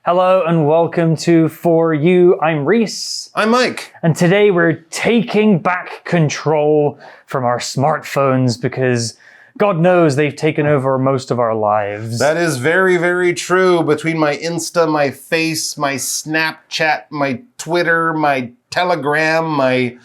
Hello and welcome to For You. I'm Reese. I'm Mike. And today we're taking back control from our smartphones because God knows they've taken over most of our lives. That is very, very true. Between my Insta, my Face, my Snapchat, my Twitter, my Telegram, my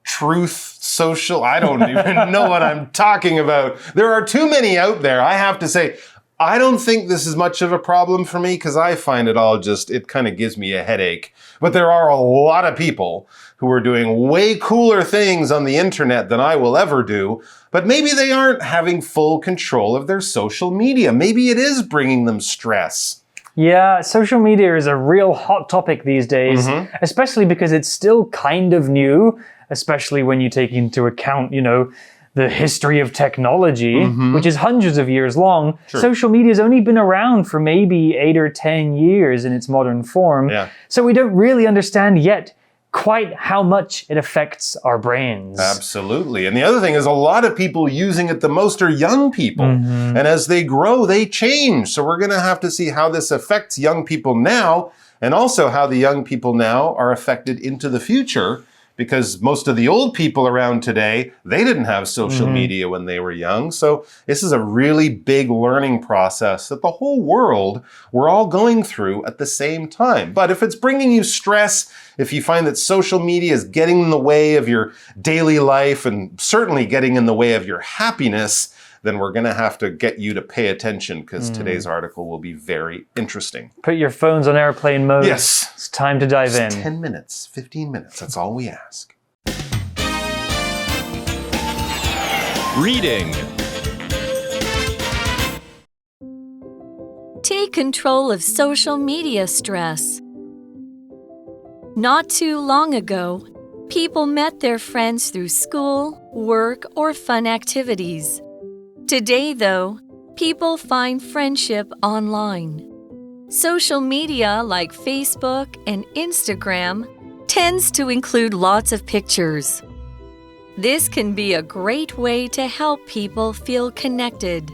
Truth Social, I don't even know what I'm talking about. There are too many out there. I have to say, I don't think this is much of a problem for me because I find it all it kind of gives me a headache. But there are a lot of people who are doing way cooler things on the internet than I will ever do, but maybe they aren't having full control of their social media. Maybe it is bringing them stress. Yeah, social media is a real hot topic these days, especially because it's still kind of new, especially when you take into account, the history of technology, which is hundreds of years long. True. Social media's only been around for maybe 8 or 10 years in its modern form. Yeah. So we don't really understand yet quite how much it affects our brains. Absolutely. And the other thing is a lot of people using it the most are young people. And as they grow, they change. So we're going to have to see how this affects young people now and also how the young people now are affected into the future. Because most of the old people around today, they didn't have social media when they were young. So this is a really big learning process that the whole world, we're all going through at the same time. But if it's bringing you stress, if you find that social media is getting in the way of your daily life and certainly getting in the way of your happiness, then we're going to have to get you to pay attention because today's article will be very interesting. Put your phones on airplane mode. Yes. It's time to dive in. 10 minutes, 15 minutes, that's all we ask. Reading. Take control of social media stress. Not too long ago, people met their friends through school, work, or fun activities. Today, though, people find friendship online. Social media like Facebook and Instagram tends to include lots of pictures. This can be a great way to help people feel connected.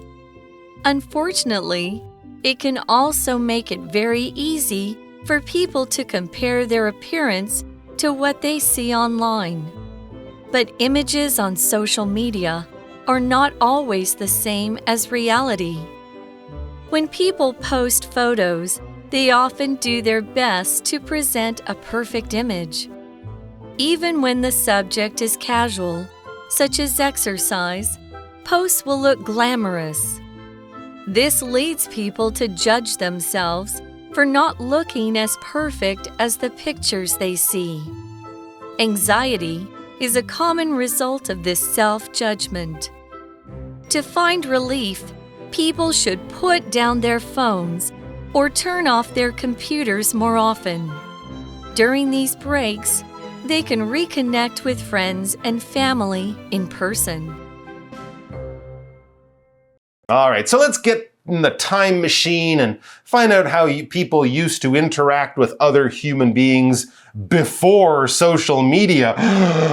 Unfortunately, it can also make it very easy for people to compare their appearance to what they see online. But images on social media are not always the same as reality. When people post photos, they often do their best to present a perfect image. Even when the subject is casual, such as exercise, posts will look glamorous. This leads people to judge themselves for not looking as perfect as the pictures they see. Anxiety is a common result of this self-judgment. To find relief, people should put down their phones or turn off their computers more often. During these breaks, they can reconnect with friends and family in person. All right, so let's get in the time machine and find out how people used to interact with other human beings before social media.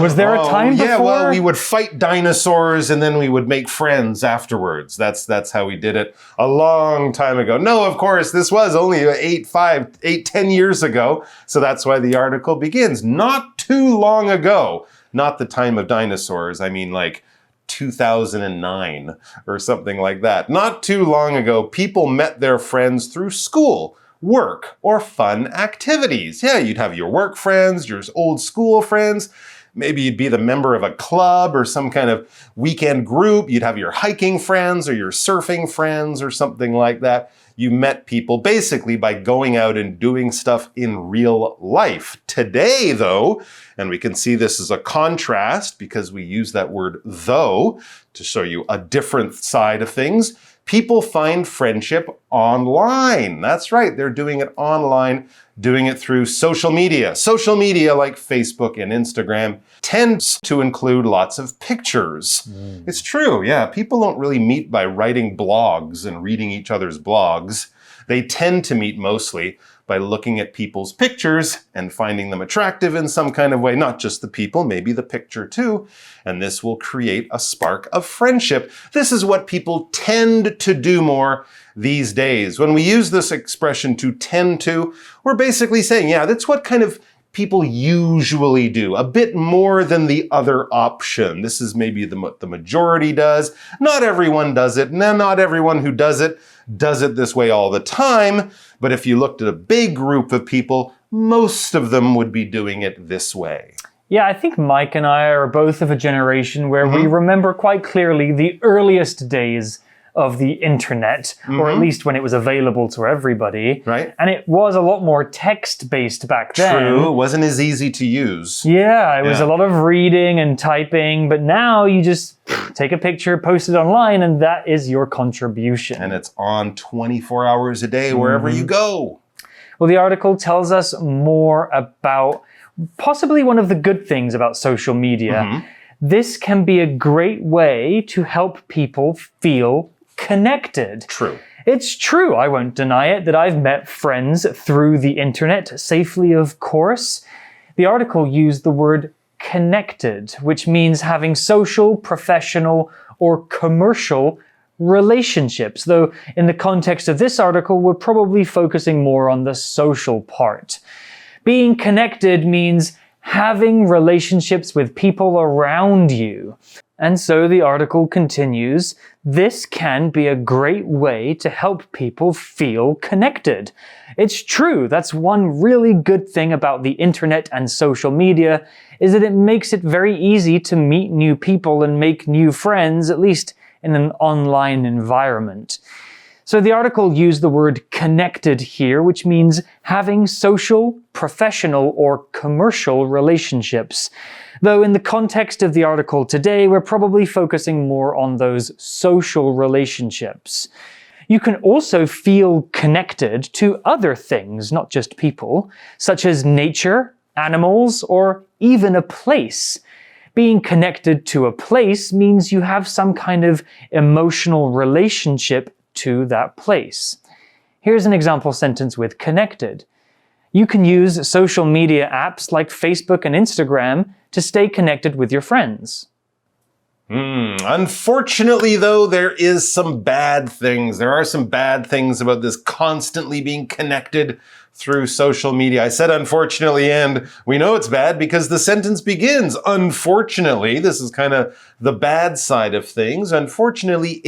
Was there a time before? Yeah, well, we would fight dinosaurs and then we would make friends afterwards. That's how we did it a long time ago. No, of course, this was only 10 years ago. So that's why the article begins. Not too long ago. Not the time of dinosaurs. I mean, like 2009 or something like that. Not too long ago, people met their friends through school, work, or fun activities. Yeah, you'd have your work friends, your old school friends. Maybe you'd be the member of a club or some kind of weekend group. You'd have your hiking friends or your surfing friends or something like that. You met people basically by going out and doing stuff in real life. Today, though, and we can see this as a contrast because we use that word though to show you a different side of things. People find friendship online. That's right, they're doing it online, doing it through social media. Social media like Facebook and Instagram tends to include lots of pictures. It's true, yeah. People don't really meet by writing blogs and reading each other's blogs. They tend to meet mostly by looking at people's pictures and finding them attractive in some kind of way, not just the people, maybe the picture too. And this will create a spark of friendship. This is what people tend to do more these days. When we use this expression to tend to, we're basically saying, yeah, that's what kind of people usually do, a bit more than the other option. This is maybe what the majority does. Not everyone does it. Not everyone who does it this way all the time. But if you looked at a big group of people, most of them would be doing it this way. Yeah, I think Mike and I are both of a generation where we remember quite clearly the earliest days of the internet, or at least when it was available to everybody. Right. And it was a lot more text-based back then. True. It wasn't as easy to use. Yeah, it was a lot of reading and typing, but now you just take a picture, post it online, and that is your contribution. And it's on 24 hours a day wherever you go. Well, the article tells us more about possibly one of the good things about social media. This can be a great way to help people feel connected. True. It's true, I won't deny it, that I've met friends through the internet, safely of course. The article used the word connected, which means having social, professional, or commercial relationships, though in the context of this article, we're probably focusing more on the social part. Being connected means having relationships with people around you. And so the article continues, this can be a great way to help people feel connected. It's true, that's one really good thing about the internet and social media, is that it makes it very easy to meet new people and make new friends, at least in an online environment. So the article used the word connected here, which means having social, professional, or commercial relationships. Though in the context of the article today, we're probably focusing more on those social relationships. You can also feel connected to other things, not just people, such as nature, animals, or even a place. Being connected to a place means you have some kind of emotional relationship to that place. Here's an example sentence with connected. You can use social media apps like Facebook and Instagram to stay connected with your friends. Unfortunately, though, there is some bad things. There are some bad things about this constantly being connected through social media. I said unfortunately, and we know it's bad because the sentence begins. Unfortunately, this is kind of the bad side of things. Unfortunately,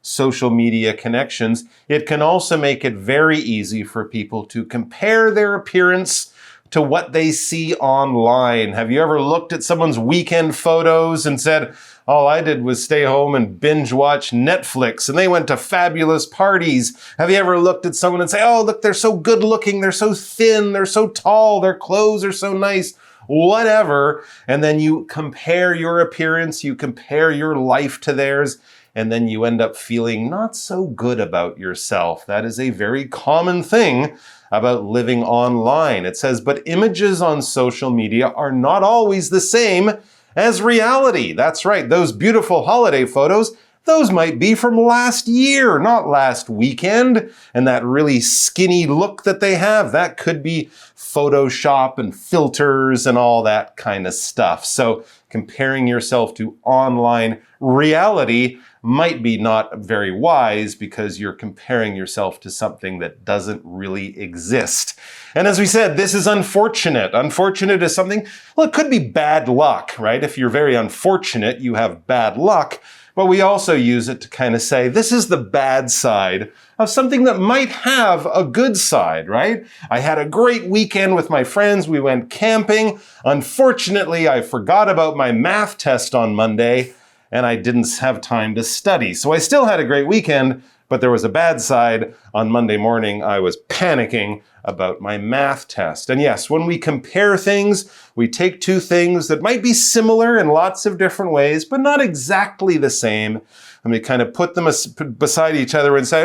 social media connections, it can also make it very easy for people to compare their appearance to what they see online. Have you ever looked at someone's weekend photos and said, all I did was stay home and binge watch Netflix, and they went to fabulous parties? Have you ever looked at someone and say, oh, look, they're so good looking, they're so thin, they're so tall, their clothes are so nice, whatever, and then you compare your appearance, you compare your life to theirs, and then you end up feeling not so good about yourself. That is a very common thing about living online. It says, but images on social media are not always the same as reality. That's right, those beautiful holiday photos, those might be from last year, not last weekend. And that really skinny look that they have, that could be Photoshop and filters and all that kind of stuff. So comparing yourself to online reality might be not very wise because you're comparing yourself to something that doesn't really exist. And as we said, this is unfortunate. Unfortunate is something, well, it could be bad luck, right? If you're very unfortunate, you have bad luck. But we also use it to kind of say, this is the bad side of something that might have a good side, right? I had a great weekend with my friends. We went camping. Unfortunately, I forgot about my math test on Monday, and I didn't have time to study. So I still had a great weekend, but there was a bad side. On Monday morning, I was panicking about my math test. And yes, when we compare things, we take two things that might be similar in lots of different ways, but not exactly the same. And we kind of put them beside each other and say,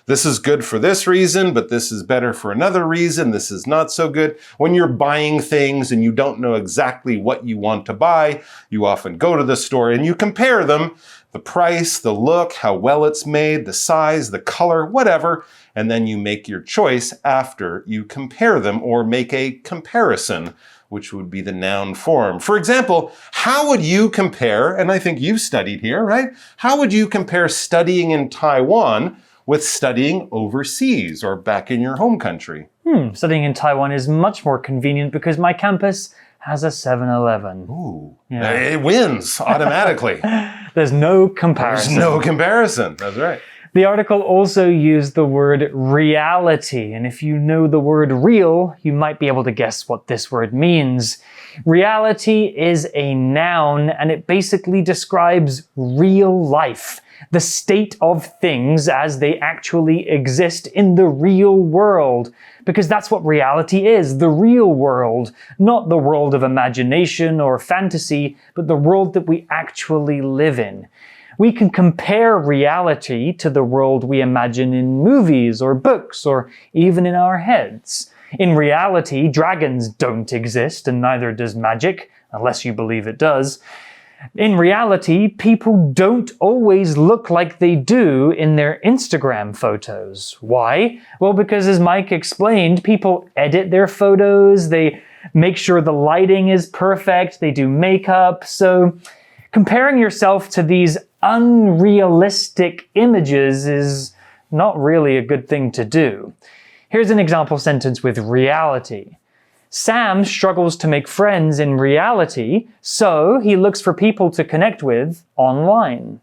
this is good for this reason, but this is better for another reason. This is not so good. When you're buying things and you don't know exactly what you want to buy, you often go to the store and you compare them, the price, the look, how well it's made, the size, the color, whatever. and then you make your choice after you compare them or make a comparison, which would be the noun form. For example, how would you compare, and I think you've studied here, right? How would you compare studying in Taiwan with studying overseas or back in your home country? Studying in Taiwan is much more convenient because my campus has a 7-Eleven. Ooh, it wins automatically. There's no comparison. There's no comparison. That's right. The article also used the word reality, and if you know the word real, you might be able to guess what this word means. Reality is a noun, and it basically describes real life, the state of things as they actually exist in the real world. Because that's what reality is, the real world, not the world of imagination or fantasy, but the world that we actually live in. We can compare reality to the world we imagine in movies or books or even in our heads. In reality, dragons don't exist and neither does magic, unless you believe it does. In reality, people don't always look like they do in their Instagram photos. Why? Well, because as Mike explained, people edit their photos, they make sure the lighting is perfect, they do makeup. So comparing yourself to these unrealistic images is not really a good thing to do. Here's an example sentence with reality. Sam struggles to make friends in reality, so he looks for people to connect with online.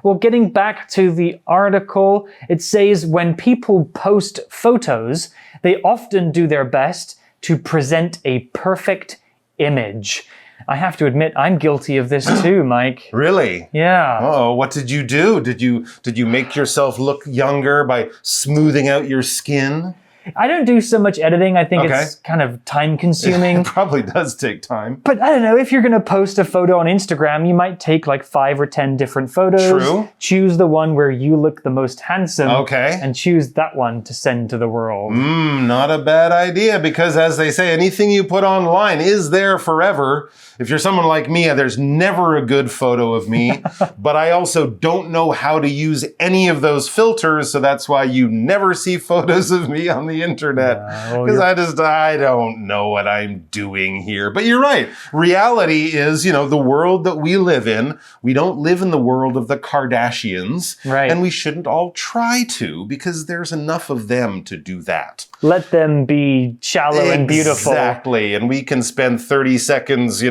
Well, getting back to the article, it says when people post photos, they often do their best to present a perfect image. I have to admit, I'm guilty of this too, Mike. Really? Yeah. Oh, what did you do? Did you make yourself look younger by smoothing out your skin? I don't do so much editing. I think it's kind of time consuming. It probably does take time. But I don't know, if you're going to post a photo on Instagram, you might take like 5 or 10 different photos. True. Choose the one where you look the most handsome. Okay. And choose that one to send to the world. Not a bad idea because as they say, anything you put online is there forever. If you're someone like me, there's never a good photo of me, but I also don't know how to use any of those filters, so that's why you never see photos of me on the internet. Because I don't know what I'm doing here. But you're right. Reality is, the world that we live in. We don't live in the world of the Kardashians. Right. And we shouldn't all try to because there's enough of them to do that. Let them be shallow and beautiful. Exactly. And we can spend 30 seconds,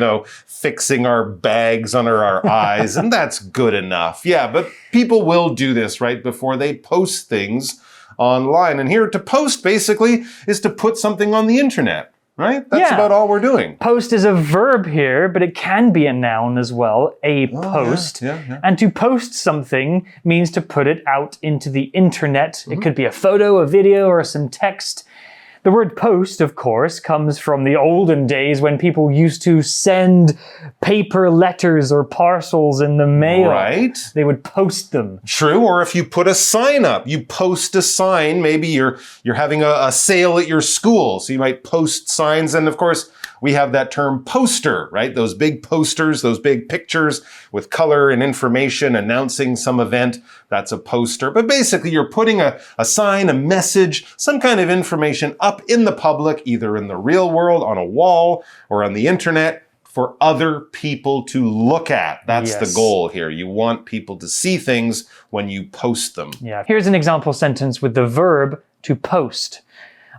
fixing our bags under our eyes, and that's good enough. Yeah, but people will do this, right, before they post things online. And here, to post, basically, is to put something on the internet, right? That's about all we're doing. Post is a verb here, but it can be a noun as well, a post. Yeah. And to post something means to put it out into the internet. It could be a photo, a video, or some text. The word post, of course, comes from the olden days when people used to send paper letters or parcels in the mail. Right. They would post them. True, or if you put a sign up, you post a sign. Maybe you're having a sale at your school, so you might post signs. And of course, we have that term poster, right? Those big posters, those big pictures with color and information announcing some event. That's a poster. But basically, you're putting a sign, a message, some kind of information up in the public, either in the real world, on a wall, or on the internet, for other people to look at. That's the goal here. You want people to see things when you post them. Yeah. Here's an example sentence with the verb to post.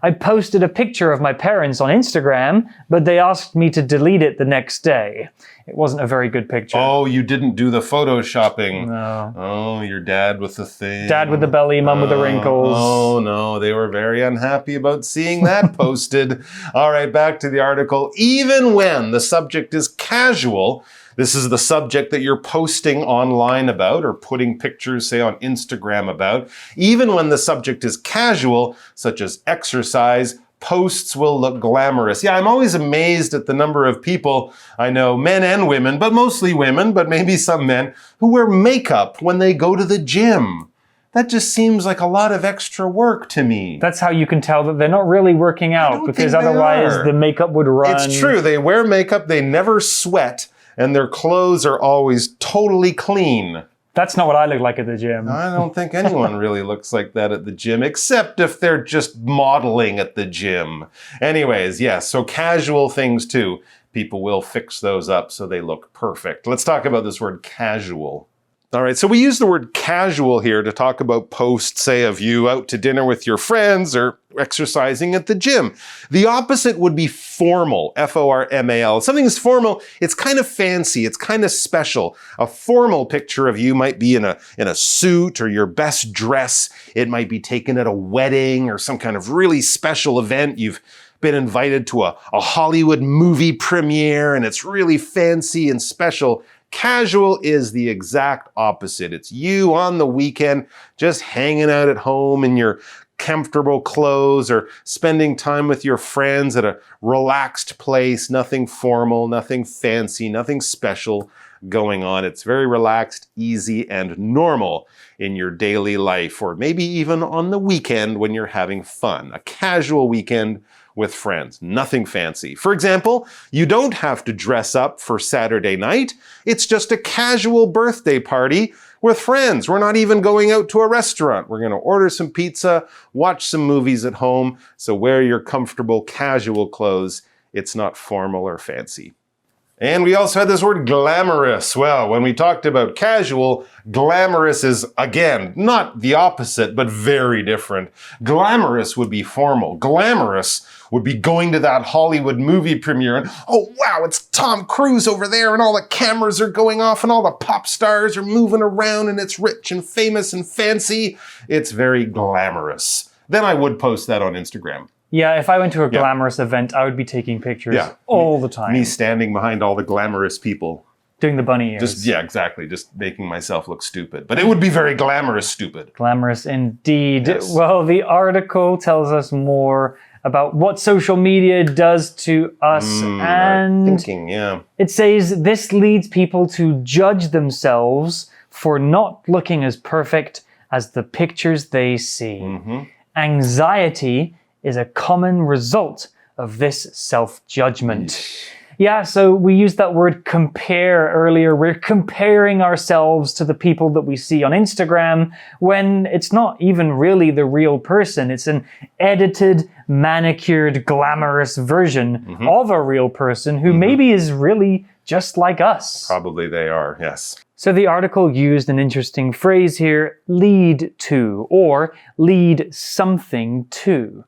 I posted a picture of my parents on Instagram, but they asked me to delete it the next day. It wasn't a very good picture. Oh, you didn't do the photoshopping. No. Oh, your dad with the thing. Dad with the belly, mom with the wrinkles. Oh, no, they were very unhappy about seeing that posted. All right, back to the article. Even when the subject is casual, this is the subject that you're posting online about or putting pictures, say, on Instagram about. Even when the subject is casual, such as exercise, posts will look glamorous. Yeah, I'm always amazed at the number of people I know, men and women, but mostly women, but maybe some men, who wear makeup when they go to the gym. That just seems like a lot of extra work to me. That's how you can tell that they're not really working out, because otherwise the makeup would run. It's true. They wear makeup, they never sweat, and their clothes are always totally clean. That's not what I look like at the gym. I don't think anyone really looks like that at the gym, except if they're just modeling at the gym. Anyways, yes, so casual things too. People will fix those up so they look perfect. Let's talk about this word casual. All right, so we use the word casual here to talk about posts, say, of you out to dinner with your friends or exercising at the gym. The opposite would be formal, F-O-R-M-A-L. Something is formal, it's kind of fancy, it's kind of special. A formal picture of you might be in a suit or your best dress. It might be taken at a wedding or some kind of really special event. You've been invited to a Hollywood movie premiere and it's really fancy and special. Casual is the exact opposite. It's you on the weekend, just hanging out at home in your comfortable clothes or spending time with your friends at a relaxed place. Nothing formal, nothing fancy, nothing special going on. It's very relaxed, easy, and normal in your daily life, or maybe even on the weekend when you're having fun. A casual weekend with friends. Nothing fancy. For example, you don't have to dress up for Saturday night. It's just a casual birthday party with friends. We're not even going out to a restaurant. We're going to order some pizza, watch some movies at home. So wear your comfortable casual clothes. It's not formal or fancy. And we also had this word glamorous. Well, when we talked about casual, glamorous is, again, not the opposite, but very different. Glamorous would be formal. Glamorous would be going to that Hollywood movie premiere and, oh wow, it's Tom Cruise over there and all the cameras are going off and all the pop stars are moving around and it's rich and famous and fancy. It's very glamorous. Then I would post that on Instagram. Yeah, if I went to a glamorous event, I would be taking pictures all the time. Me standing behind all the glamorous people. Doing the bunny ears. Exactly. Just making myself look stupid. But it would be very glamorous stupid. Glamorous indeed. Yes. Well, the article tells us more about what social media does to us. And it says this leads people to judge themselves for not looking as perfect as the pictures they see. Anxiety is a common result of this self-judgment. Yeah, so we used that word compare earlier. We're comparing ourselves to the people that we see on Instagram when it's not even really the real person. It's an edited, manicured, glamorous version of a real person who maybe is really just like us. Probably they are, yes. So the article used an interesting phrase here, lead to, or lead something to.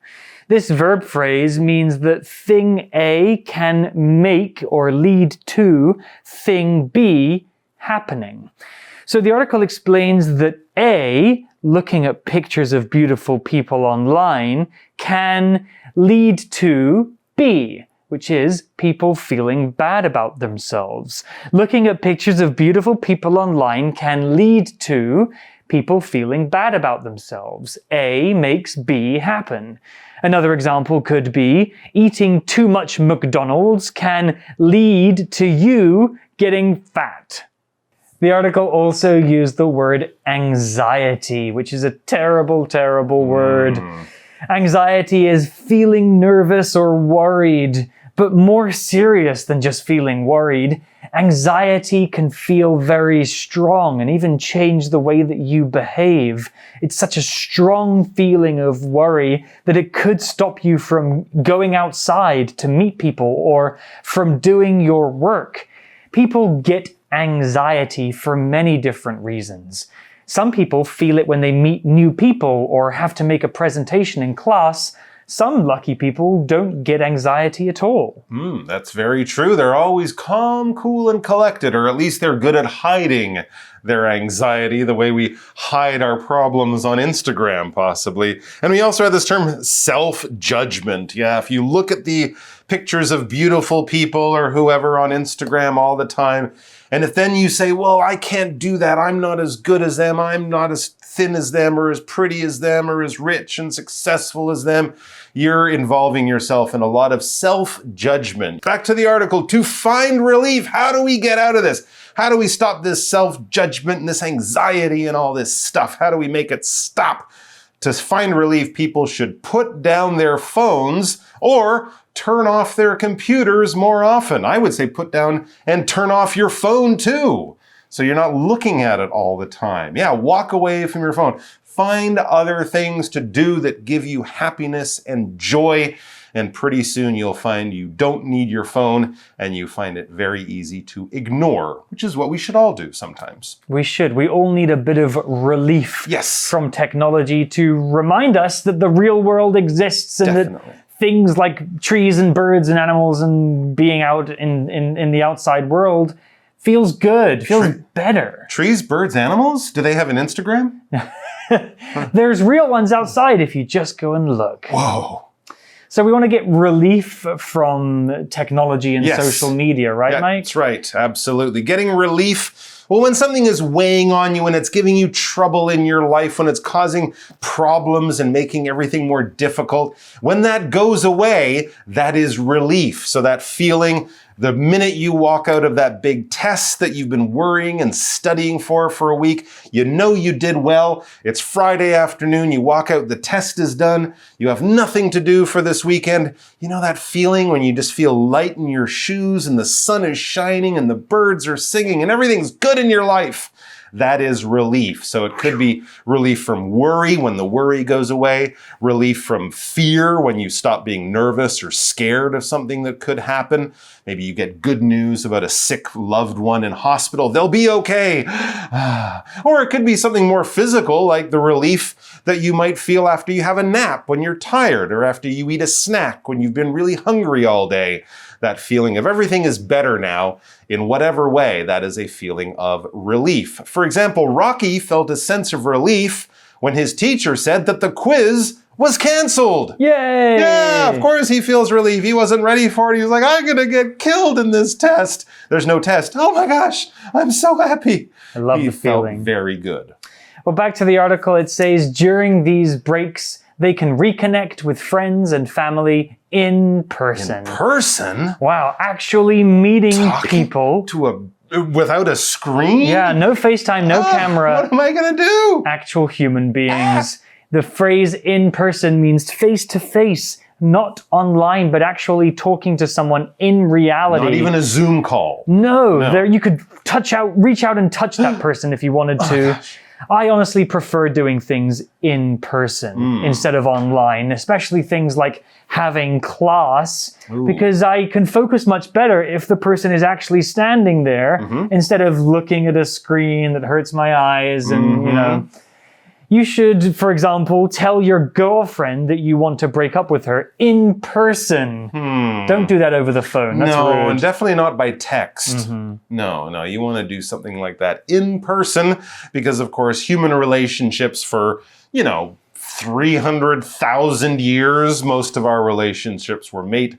This verb phrase means that thing A can make or lead to thing B happening. So the article explains that A, looking at pictures of beautiful people online, can lead to B, which is people feeling bad about themselves. Looking at pictures of beautiful people online can lead to people feeling bad about themselves. A makes B happen. Another example could be eating too much McDonald's can lead to you getting fat. The article also used the word anxiety, which is a terrible, terrible word. Anxiety is feeling nervous or worried, but more serious than just feeling worried. Anxiety can feel very strong and even change the way that you behave. It's such a strong feeling of worry that it could stop you from going outside to meet people or from doing your work. People get anxiety for many different reasons. Some people feel it when they meet new people or have to make a presentation in class. Some lucky people don't get anxiety at all. That's very true. They're always calm, cool, and collected, or at least they're good at hiding their anxiety the way we hide our problems on Instagram, possibly. And we also have this term self-judgment. Yeah, if you look at the pictures of beautiful people or whoever on Instagram all the time, and if then you say, well, I can't do that, I'm not as good as them, I'm not as thin as them, or as pretty as them, or as rich and successful as them, you're involving yourself in a lot of self-judgment. Back to the article, to find relief, how do we get out of this? How do we stop this self-judgment and this anxiety and all this stuff? How do we make it stop? To find relief, people should put down their phones or turn off their computers more often. I would say put down and turn off your phone too. So you're not looking at it all the time. Yeah, walk away from your phone. Find other things to do that give you happiness and joy. And pretty soon you'll find you don't need your phone and you find it very easy to ignore, which is what we should all do sometimes. We should. We all need a bit of relief from technology to remind us that the real world exists and that things like trees and birds and animals and being out in the outside world feels good, feels better. Trees, birds, animals? Do they have an Instagram? There's real ones outside if you just go and look. Whoa. So we want to get relief from technology and social media, right, Mike? That's right. Absolutely. Getting relief. Well, when something is weighing on you and it's giving you trouble in your life, when it's causing problems and making everything more difficult, when that goes away, that is relief. So that feeling, the minute you walk out of that big test that you've been worrying and studying for a week, you know you did well. It's Friday afternoon. You walk out, the test is done. You have nothing to do for this weekend. You know that feeling when you just feel light in your shoes and the sun is shining and the birds are singing and everything's good in your life? That is relief. So it could be relief from worry when the worry goes away, relief from fear when you stop being nervous or scared of something that could happen. Maybe you get good news about a sick loved one in hospital. They'll be okay. Or it could be something more physical, like the relief that you might feel after you have a nap when you're tired, or after you eat a snack when you've been really hungry all day. That feeling of everything is better now in whatever way, that is a feeling of relief. For example, Rocky felt a sense of relief when his teacher said that the quiz was canceled. Yay! Yeah, of course he feels relief. He wasn't ready for it. He was like, I'm going to get killed in this test. There's no test. Oh my gosh, I'm so happy. I love the feeling. He felt very good. Well, back to the article, it says during these breaks, they can reconnect with friends and family in person. In person? Wow, actually meeting people. Without a screen? Yeah, no FaceTime, no camera. What am I going to do? Actual human beings. The phrase in person means face to face, not online, but actually talking to someone in reality. Not even a Zoom call. No. There you could reach out and touch that person if you wanted to. Gosh. I honestly prefer doing things in person instead of online, especially things like having class, because I can focus much better if the person is actually standing there instead of looking at a screen that hurts my eyes and, you know. You should, for example, tell your girlfriend that you want to break up with her in person. Don't do that over the phone. That's rude. And definitely not by text. No, you want to do something like that in person because, of course, human relationships for, 300,000 years, most of our relationships were made,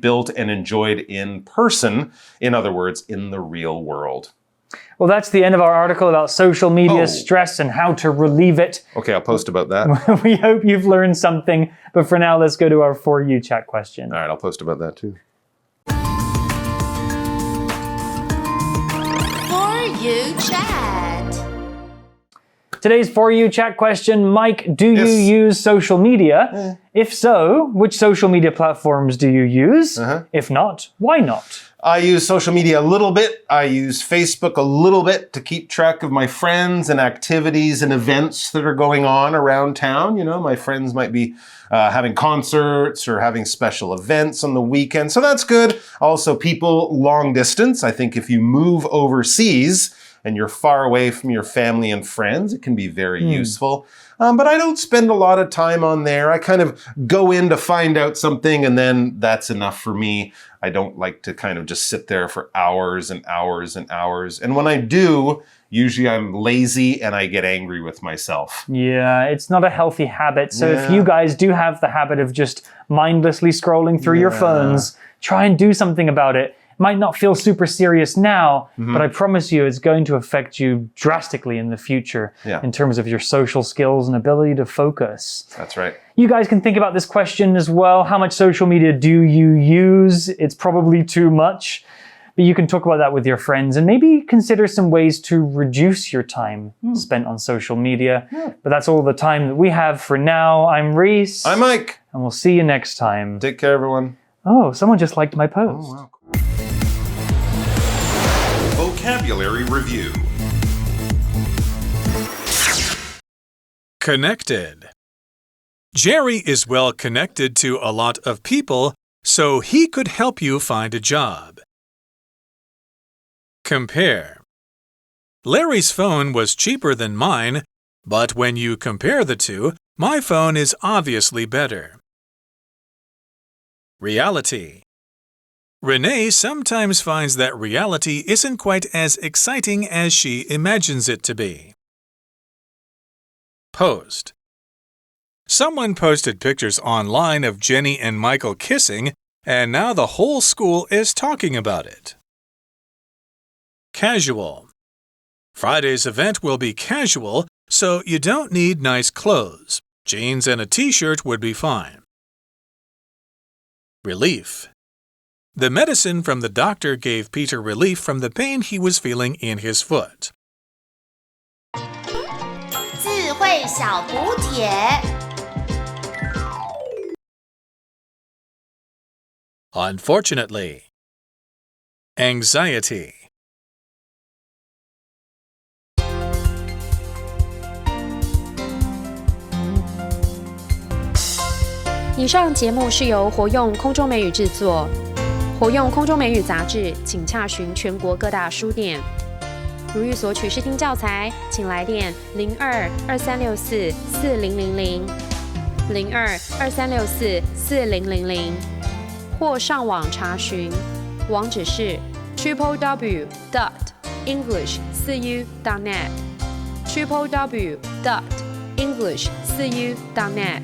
built, and enjoyed in person. In other words, in the real world. Well, that's the end of our article about social media stress and how to relieve it. Okay, I'll post about that. We hope you've learned something. But for now, let's go to our For You chat question. All right, I'll post about that too. For You chat. Today's For You chat question, Mike, do you use social media? If so, which social media platforms do you use? If not, why not? I use social media a little bit. I use Facebook a little bit to keep track of my friends and activities and events that are going on around town. My friends might be having concerts or having special events on the weekend. So that's good. Also, people long distance. I think if you move overseas and you're far away from your family and friends, it can be very useful. But I don't spend a lot of time on there. I kind of go in to find out something and then that's enough for me. I don't like to kind of just sit there for hours and hours and hours. And when I do, usually I'm lazy and I get angry with myself. Yeah, it's not a healthy habit. So if you guys do have the habit of just mindlessly scrolling through your phones, try and do something about it. Might not feel super serious now, but I promise you it's going to affect you drastically in the future in terms of your social skills and ability to focus. That's right. You guys can think about this question as well. How much social media do you use? It's probably too much, but you can talk about that with your friends and maybe consider some ways to reduce your time spent on social media. But that's all the time that we have for now. I'm Reese. I'm Mike. And we'll see you next time. Take care, everyone. Oh, someone just liked my post. Oh, wow. Okay. vocabulary review. Connected. Jerry is well connected to a lot of people, so he could help you find a job. Compare. Larry's phone was cheaper than mine, but when you compare the two, my phone is obviously better. Reality. Renee sometimes finds that reality isn't quite as exciting as she imagines it to be. Post. Someone posted pictures online of Jenny and Michael kissing, and now the whole school is talking about it. Casual. Friday's event will be casual, so you don't need nice clothes. Jeans and a t-shirt would be fine. Relief. The medicine from the doctor gave Peter relief from the pain he was feeling in his foot. 智慧小补帖 Unfortunately. Anxiety. 以上节目是由活用空中美语制作。活用空中美语杂志，请洽询全国各大书店。如欲索取试听教材，请来电02-2364-4000 02-2364-4000，或上网查询，网址是 www.english4u.net www.english4u.net